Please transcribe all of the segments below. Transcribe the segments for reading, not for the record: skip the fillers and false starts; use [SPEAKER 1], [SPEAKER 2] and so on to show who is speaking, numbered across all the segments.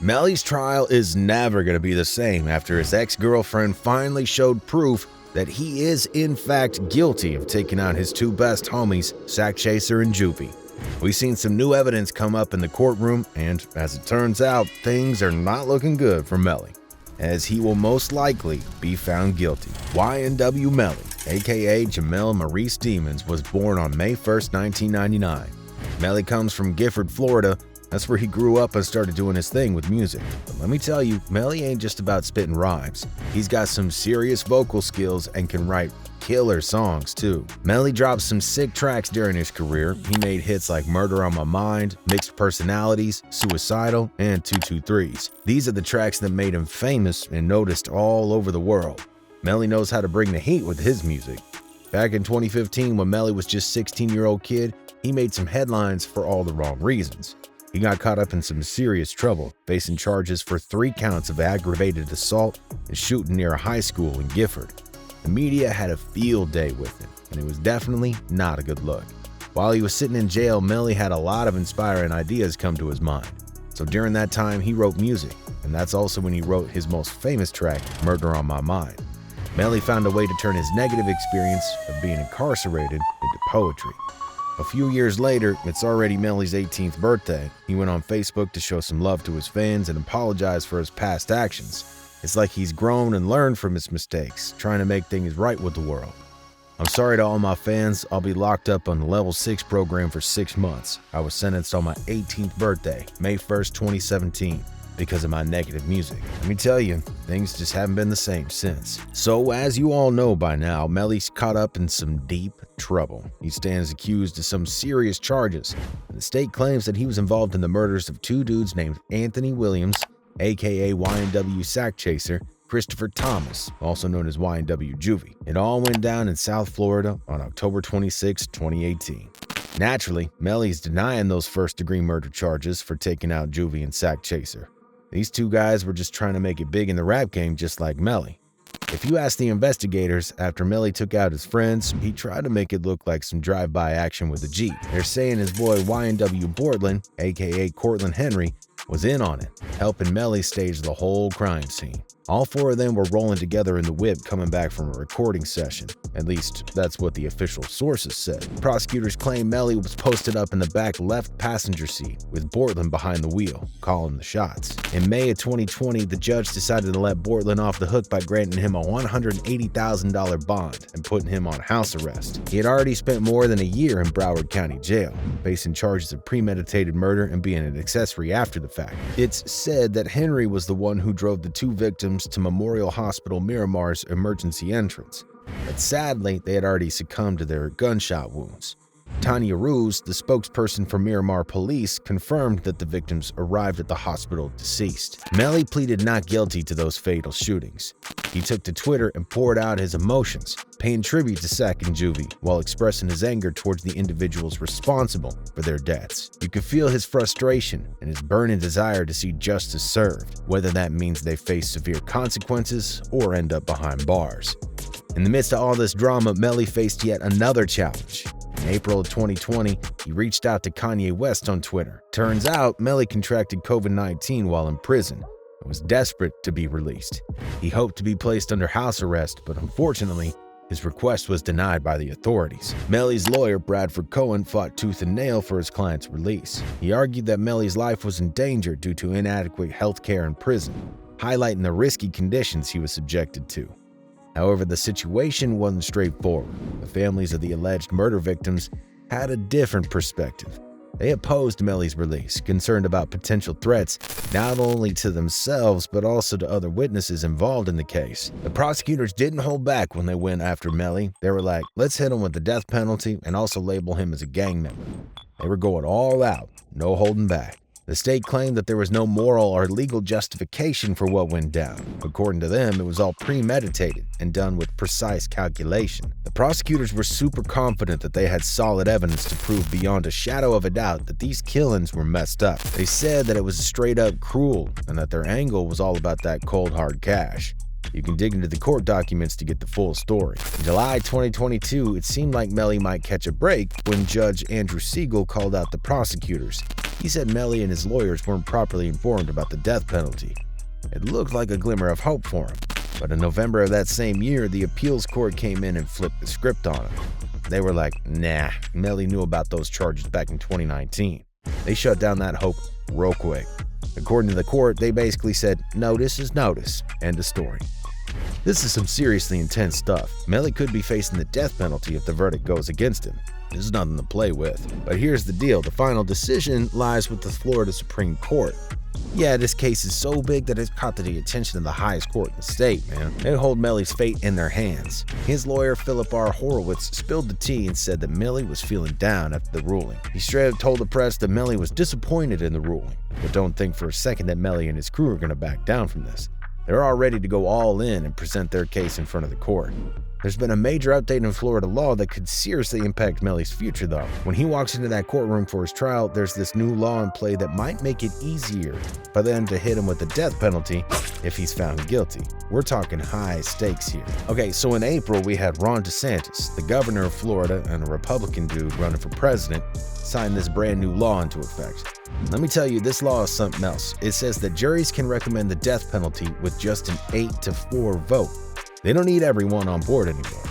[SPEAKER 1] Melly's trial is never going to be the same after his ex-girlfriend finally showed proof that he is in fact guilty of taking out his two best homies, Sakchaser and Juvy. We've seen some new evidence come up in the courtroom, and as it turns out, things are not looking good for Melly, as he will most likely be found guilty. YNW Melly, aka Jamel Maurice Demons, was born on May 1st, 1999. Melly comes from Gifford, Florida. That's where he grew up and started doing his thing with music. But let me tell you, Melly ain't just about spitting rhymes. He's got some serious vocal skills and can write killer songs too. Melly dropped some sick tracks during his career. He made hits like Murder on My Mind, Mixed Personalities, Suicidal, and 223s. These are the tracks that made him famous and noticed all over the world. Melly knows how to bring the heat with his music. Back in 2015, when Melly was just a 16-year-old kid, he made some headlines for all the wrong reasons. He got caught up in some serious trouble, facing charges for 3 counts of aggravated assault and shooting near a high school in Gifford. The media had a field day with him, and it was definitely not a good look. While he was sitting in jail, Melly had a lot of inspiring ideas come to his mind. So during that time, he wrote music, and that's also when he wrote his most famous track, Murder on My Mind. Melly found a way to turn his negative experience of being incarcerated into poetry. A few years later, it's already Melly's 18th birthday. He went on Facebook to show some love to his fans and apologize for his past actions. It's like he's grown and learned from his mistakes, trying to make things right with the world. I'm sorry to all my fans. I'll be locked up on the Level 6 program for 6 months. I was sentenced on my 18th birthday, May 1st, 2017. Because of my negative music. Let me tell you, things just haven't been the same since. So as you all know by now, Melly's caught up in some deep trouble. He stands accused of some serious charges, and the state claims that he was involved in the murders of 2 dudes named Anthony Williams, aka YNW Sakchaser, Christopher Thomas, also known as YNW Juvy. It all went down in South Florida on October 26, 2018. Naturally, Melly's denying those first-degree murder charges for taking out Juvy and Sakchaser. These 2 guys were just trying to make it big in the rap game just like Melly. If you ask the investigators, after Melly took out his friends, he tried to make it look like some drive-by action with a Jeep. They're saying his boy YNW Bortland, aka Cortland Henry, was in on it, helping Melly stage the whole crime scene. All 4 of them were rolling together in the whip coming back from a recording session. At least, that's what the official sources said. Prosecutors claim Melly was posted up in the back left passenger seat, with Bortland behind the wheel, calling the shots. In May of 2020, the judge decided to let Bortland off the hook by granting him a $180,000 bond and putting him on house arrest. He had already spent more than a year in Broward County Jail, facing charges of premeditated murder and being an accessory after the fact. It's said that Henry was the one who drove the 2 victims to Memorial Hospital Miramar's emergency entrance, but sadly, they had already succumbed to their gunshot wounds. Tanya Ruse, the spokesperson for Miramar Police, confirmed that the victims arrived at the hospital deceased. Melly pleaded not guilty to those fatal shootings. He took to Twitter and poured out his emotions, paying tribute to Sak and Juvy while expressing his anger towards the individuals responsible for their deaths. You could feel his frustration and his burning desire to see justice served, whether that means they face severe consequences or end up behind bars. In the midst of all this drama, Melly faced yet another challenge. In April of 2020, he reached out to Kanye West on Twitter. Turns out, Melly contracted COVID-19 while in prison and was desperate to be released. He hoped to be placed under house arrest, but unfortunately, his request was denied by the authorities. Melly's lawyer, Bradford Cohen, fought tooth and nail for his client's release. He argued that Melly's life was in danger due to inadequate health care in prison, highlighting the risky conditions he was subjected to. However, the situation wasn't straightforward. The families of the alleged murder victims had a different perspective. They opposed Melly's release, concerned about potential threats not only to themselves but also to other witnesses involved in the case. The prosecutors didn't hold back when they went after Melly. They were like, let's hit him with the death penalty and also label him as a gang member. They were going all out, no holding back. The state claimed that there was no moral or legal justification for what went down. According to them, it was all premeditated and done with precise calculation. The prosecutors were super confident that they had solid evidence to prove beyond a shadow of a doubt that these killings were messed up. They said that it was straight up cruel and that their angle was all about that cold hard cash. You can dig into the court documents to get the full story. In July 2022, it seemed like Melly might catch a break when Judge Andrew Siegel called out the prosecutors. He said Melly and his lawyers weren't properly informed about the death penalty. It looked like a glimmer of hope for him. But in November of that same year, the appeals court came in and flipped the script on him. They were like, nah, Melly knew about those charges back in 2019. They shut down that hope real quick. According to the court, they basically said, notice is notice. End of story. This is some seriously intense stuff. Melly could be facing the death penalty if the verdict goes against him. This is nothing to play with. But here's the deal. The final decision lies with the Florida Supreme Court. Yeah, this case is so big that it's caught the attention of the highest court in the state, man. They hold Melly's fate in their hands. His lawyer, Philip R. Horowitz, spilled the tea and said that Melly was feeling down after the ruling. He straight up told the press that Melly was disappointed in the ruling. But don't think for a second that Melly and his crew are going to back down from this. They're all ready to go all in and present their case in front of the court. There's been a major update in Florida law that could seriously impact Melly's future, though. When he walks into that courtroom for his trial, there's this new law in play that might make it easier for them to hit him with the death penalty if he's found guilty. We're talking high stakes here. Okay, so in April, we had Ron DeSantis, the governor of Florida and a Republican dude running for president, sign this brand new law into effect. Let me tell you, this law is something else. It says that juries can recommend the death penalty with just an 8-4 vote. They don't need everyone on board anymore.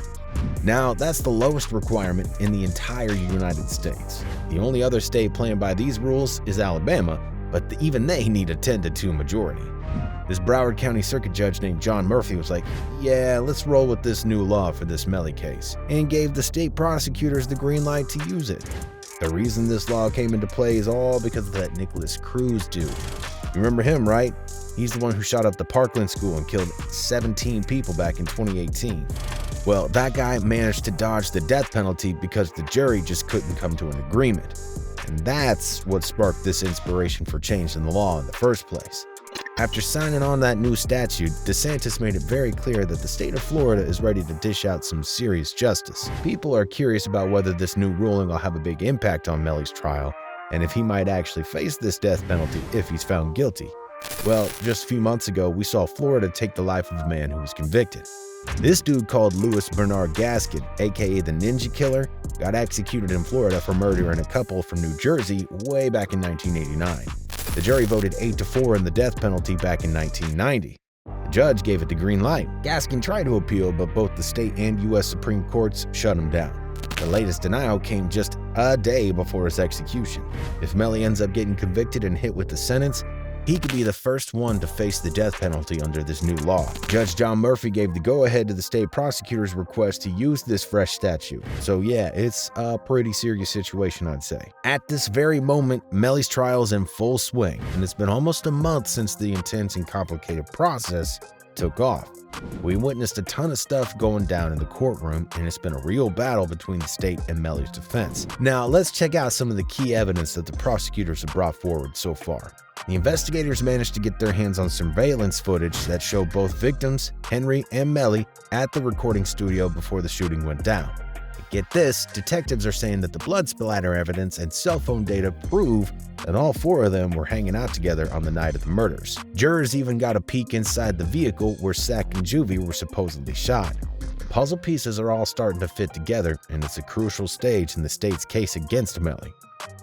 [SPEAKER 1] Now, that's the lowest requirement in the entire United States. The only other state playing by these rules is Alabama, but even they need a 10-2 majority. This Broward County Circuit judge named John Murphy was like, yeah, let's roll with this new law for this Melly case, and gave the state prosecutors the green light to use it. The reason this law came into play is all because of that Nicholas Cruz dude. You remember him, right? He's the one who shot up the Parkland school and killed 17 people back in 2018. Well, that guy managed to dodge the death penalty because the jury just couldn't come to an agreement. And that's what sparked this inspiration for change in the law in the first place. After signing on that new statute, DeSantis made it very clear that the state of Florida is ready to dish out some serious justice. People are curious about whether this new ruling will have a big impact on Melly's trial, and if he might actually face this death penalty if he's found guilty. Well, just a few months ago, we saw Florida take the life of a man who was convicted. This dude called Louis Bernard Gaskin, aka the Ninja Killer, got executed in Florida for murdering a couple from New Jersey way back in 1989. The jury voted 8-4 in the death penalty back in 1990. The judge gave it the green light. Gaskin tried to appeal, but both the state and U.S. Supreme Courts shut him down. The latest denial came just a day before his execution. If Melly ends up getting convicted and hit with the sentence, he could be the first one to face the death penalty under this new law. Judge John Murphy gave the go-ahead to the state prosecutor's request to use this fresh statute. So yeah, it's a pretty serious situation, I'd say. At this very moment, Melly's trial is in full swing, and it's been almost a month since the intense and complicated process took off. We witnessed a ton of stuff going down in the courtroom, and it's been a real battle between the state and Melly's defense. Now, let's check out some of the key evidence that the prosecutors have brought forward so far. The investigators managed to get their hands on surveillance footage that showed both victims, Henry and Melly, at the recording studio before the shooting went down. Get this, detectives are saying that the blood splatter evidence and cell phone data prove that all four of them were hanging out together on the night of the murders. Jurors even got a peek inside the vehicle where Sak and Juvy were supposedly shot. The puzzle pieces are all starting to fit together, and it's a crucial stage in the state's case against Melly.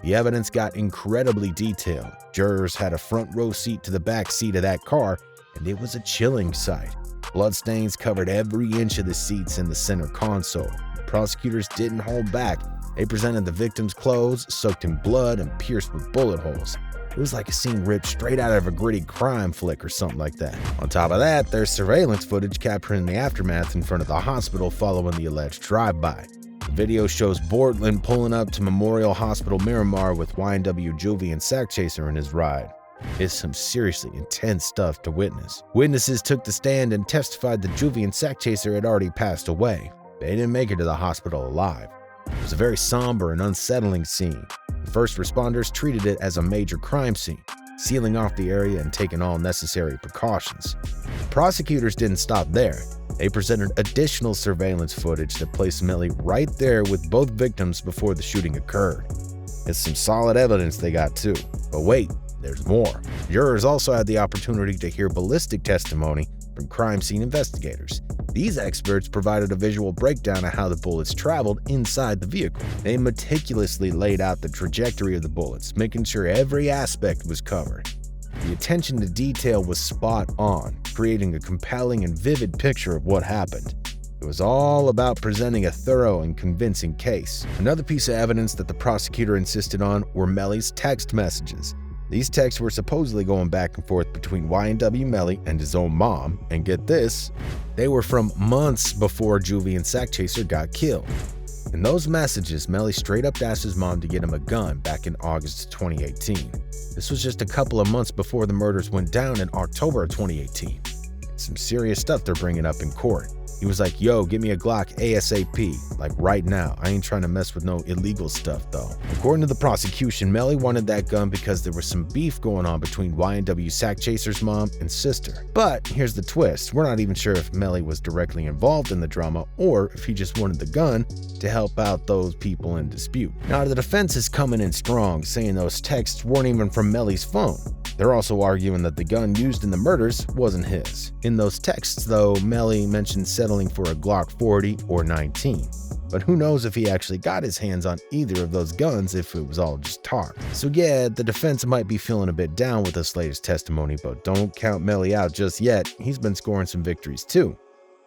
[SPEAKER 1] The evidence got incredibly detailed. Jurors had a front row seat to the back seat of that car, and it was a chilling sight. Bloodstains covered every inch of the seats in the center console. Prosecutors didn't hold back. They presented the victim's clothes, soaked in blood and pierced with bullet holes. It was like a scene ripped straight out of a gritty crime flick or something like that. On top of that, there's surveillance footage capturing the aftermath in front of the hospital following the alleged drive-by. The video shows Bortland pulling up to Memorial Hospital Miramar with YNW Juvy and Sakchaser in his ride. It's some seriously intense stuff to witness. Witnesses took the stand and testified that Juvy and Sakchaser had already passed away. They didn't make it to the hospital alive. It was a very somber and unsettling scene. The first responders treated it as a major crime scene, sealing off the area and taking all necessary precautions. The prosecutors didn't stop there. They presented additional surveillance footage that placed Melly right there with both victims before the shooting occurred. It's some solid evidence they got too. But wait, there's more. Jurors also had the opportunity to hear ballistic testimony from crime scene investigators. These experts provided a visual breakdown of how the bullets traveled inside the vehicle. They meticulously laid out the trajectory of the bullets, making sure every aspect was covered. The attention to detail was spot on, creating a compelling and vivid picture of what happened. It was all about presenting a thorough and convincing case. Another piece of evidence that the prosecutor insisted on were Melly's text messages. These texts were supposedly going back and forth between YNW Melly and his own mom, and get this, they were from months before Juvy and Sakchaser got killed. In those messages, Melly straight up asked his mom to get him a gun back in August 2018. This was just a couple of months before the murders went down in October of 2018. Some serious stuff they're bringing up in court. He was like, yo, give me a Glock ASAP, like right now. I ain't trying to mess with no illegal stuff though. According to the prosecution, Melly wanted that gun because there was some beef going on between YNW Sakchaser's mom and sister. But here's the twist. We're not even sure if Melly was directly involved in the drama or if he just wanted the gun to help out those people in dispute. Now, the defense is coming in strong, saying those texts weren't even from Melly's phone. They're also arguing that the gun used in the murders wasn't his. In those texts, though, Melly mentioned settling for a Glock 40 or 19. But who knows if he actually got his hands on either of those guns if it was all just talk. So yeah, the defense might be feeling a bit down with this latest testimony, but don't count Melly out just yet. He's been scoring some victories too.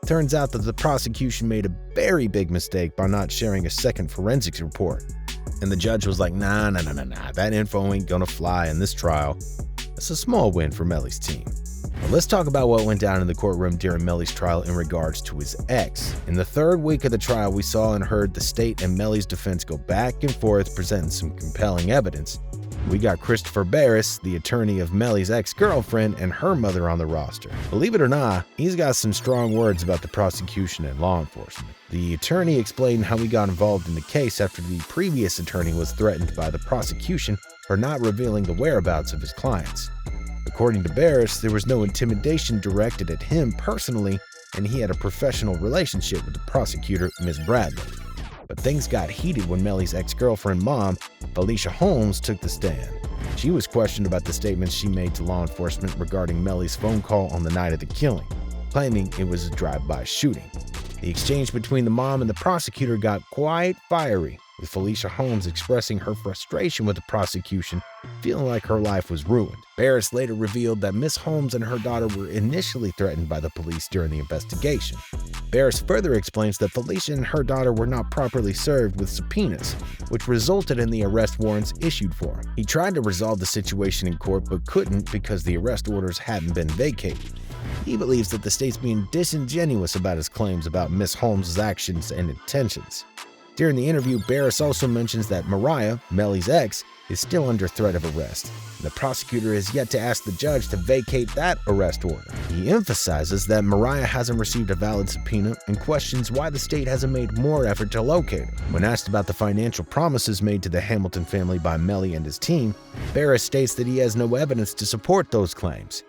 [SPEAKER 1] Turns out that the prosecution made a very big mistake by not sharing a second forensics report. And the judge was like, nah, that info ain't gonna fly in this trial. That's a small win for Melly's team. Now let's talk about what went down in the courtroom during Melly's trial in regards to his ex. In the third week of the trial, we saw and heard the state and Melly's defense go back and forth presenting some compelling evidence. We got Christopher Barris, the attorney of Melly's ex-girlfriend, and her mother on the roster. Believe it or not, he's got some strong words about the prosecution and law enforcement. The attorney explained how he got involved in the case after the previous attorney was threatened by the prosecution for not revealing the whereabouts of his clients. According to Barris, there was no intimidation directed at him personally, and he had a professional relationship with the prosecutor, Ms. Bradley. But things got heated when Melly's ex-girlfriend mom, Felicia Holmes, took the stand. She was questioned about the statements she made to law enforcement regarding Melly's phone call on the night of the killing, claiming it was a drive-by shooting. The exchange between the mom and the prosecutor got quite fiery, with Felicia Holmes expressing her frustration with the prosecution, feeling like her life was ruined. Barris later revealed that Miss Holmes and her daughter were initially threatened by the police during the investigation. Barris further explains that Felicia and her daughter were not properly served with subpoenas, which resulted in the arrest warrants issued for them. He tried to resolve the situation in court but couldn't because the arrest orders hadn't been vacated. He believes that the state's being disingenuous about his claims about Miss Holmes' actions and intentions. During the interview, Barris also mentions that Mariah, Melly's ex, is still under threat of arrest. The prosecutor has yet to ask the judge to vacate that arrest order. He emphasizes that Mariah hasn't received a valid subpoena and questions why the state hasn't made more effort to locate her. When asked about the financial promises made to the Hamilton family by Melly and his team, Barris states that he has no evidence to support those claims.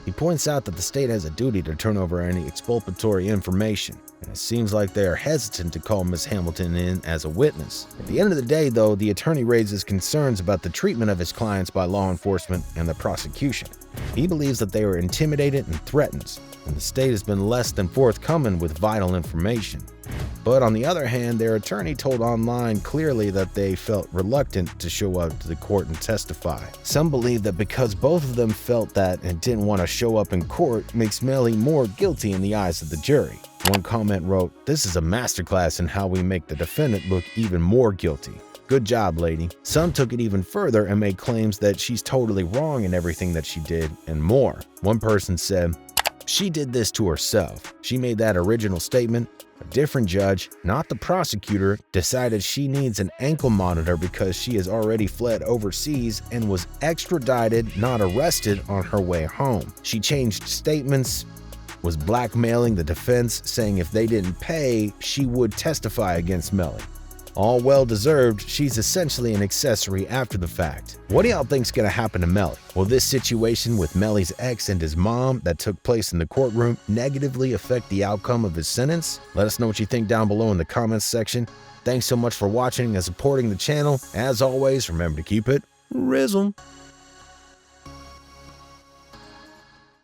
[SPEAKER 1] He points out that the state has a duty to turn over any exculpatory information, and it seems like they are hesitant to call Ms. Hamilton in as a witness. At the end of the day, though, the attorney raises concerns about the treatment of his clients by law enforcement and the prosecution. He believes that they were intimidated and threatened, and the state has been less than forthcoming with vital information. But on the other hand, their attorney told online clearly that they felt reluctant to show up to the court and testify. Some believe that because both of them felt that and didn't want to show up in court makes Melly more guilty in the eyes of the jury. One comment wrote, "This is a masterclass in how we make the defendant look even more guilty. Good job, lady." Some took it even further and made claims that she's totally wrong in everything that she did and more. One person said, "She did this to herself. She made that original statement. A different judge, not the prosecutor, decided she needs an ankle monitor because she has already fled overseas and was extradited, not arrested, on her way home. She changed statements, was blackmailing the defense, saying if they didn't pay, she would testify against Melly. All well-deserved, she's essentially an accessory after the fact." What do y'all think's gonna happen to Melly? Will this situation with Melly's ex and his mom that took place in the courtroom negatively affect the outcome of his sentence? Let us know what you think down below in the comments section. Thanks so much for watching and supporting the channel. As always, remember to keep it RIZZLE.